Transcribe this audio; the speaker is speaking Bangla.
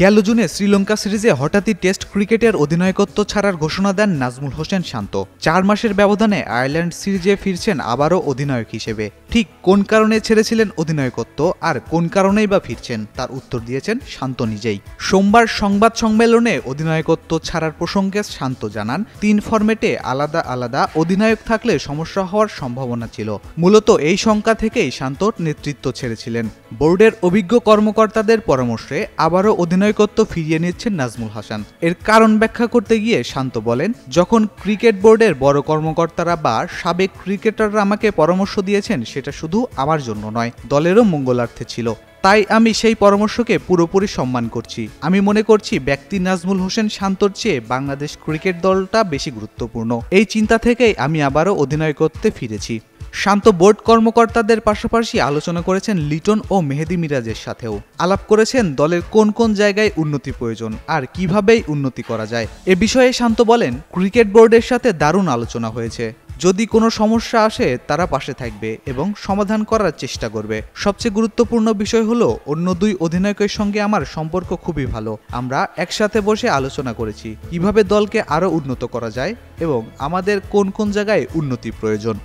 গেল জুনে শ্রীলঙ্কা সিরিজে হঠাৎই টেস্ট ক্রিকেটের অধিনায়কত্ব ছাড়ার ঘোষণা দেন নাজমুল হোসেন শান্ত। ৪ মাসের ব্যবধানে আয়ারল্যান্ড সিরিজে ফিরছেন আবারও অধিনায়ক হিসেবে। ঠিক কোন কারণে ছেড়েছিলেন অধিনায়কত্ব আর কোন কারণেই বা ফিরছেন, তার উত্তর দিয়েছেন শান্ত নিজেই। সোমবার সংবাদ সম্মেলনে অধিনায়কত্ব ছাড়ার প্রসঙ্গে শান্ত জানান, ৩ ফরম্যাটে আলাদা আলাদা অধিনায়ক থাকলে সমস্যা হওয়ার সম্ভাবনা ছিল। মূলত এই শঙ্কা থেকেই শান্ত নেতৃত্ব ছেড়েছিলেন। বোর্ডের অভিজ্ঞ কর্মকর্তাদের পরামর্শে আবারও অধিনায়কত্ব ফিরিয়ে নিচ্ছেন নাজমুল হাসান। এর কারণ ব্যাখ্যা করতে গিয়ে শান্ত বলেন, যখন ক্রিকেট বোর্ডের বড় কর্মকর্তারা বা সাবেক ক্রিকেটাররা আমাকে পরামর্শ দিয়েছেন, সেটা শুধু আমার জন্য নয়, দলেরও মঙ্গলার্থে ছিল। তাই আমি সেই পরামর্শকে পুরোপুরি সম্মান করছি। আমি মনে করছি ব্যক্তি নাজমুল হোসেন শান্তর চেয়ে বাংলাদেশ ক্রিকেট দলটা বেশি গুরুত্বপূর্ণ। এই চিন্তা থেকেই আমি আবারও অধিনায়কত্বে ফিরেছি। শান্ত বোর্ড কর্মকর্তাদের পাশাপাশি আলোচনা করেছেন লিটন ও মেহেদী মিরাজের সাথেও। আলাপ করেছেন দলের কোন কোন জায়গায় উন্নতি প্রয়োজন আর কিভাবেই উন্নতি করা যায়। এ বিষয়ে শান্ত বলেন, ক্রিকেট বোর্ডের সাথে দারুণ আলোচনা হয়েছে। যদি কোনো সমস্যা আসে তারা পাশে থাকবে এবং সমাধান করার চেষ্টা করবে। সবচেয়ে গুরুত্বপূর্ণ বিষয় হলো অন্য 2 অধিনায়কের সঙ্গে আমার সম্পর্ক খুবই ভালো। আমরা একসাথে বসে আলোচনা করেছি কিভাবে দলকে আরও উন্নত করা যায় এবং আমাদের কোন কোন জায়গায় উন্নতি প্রয়োজন।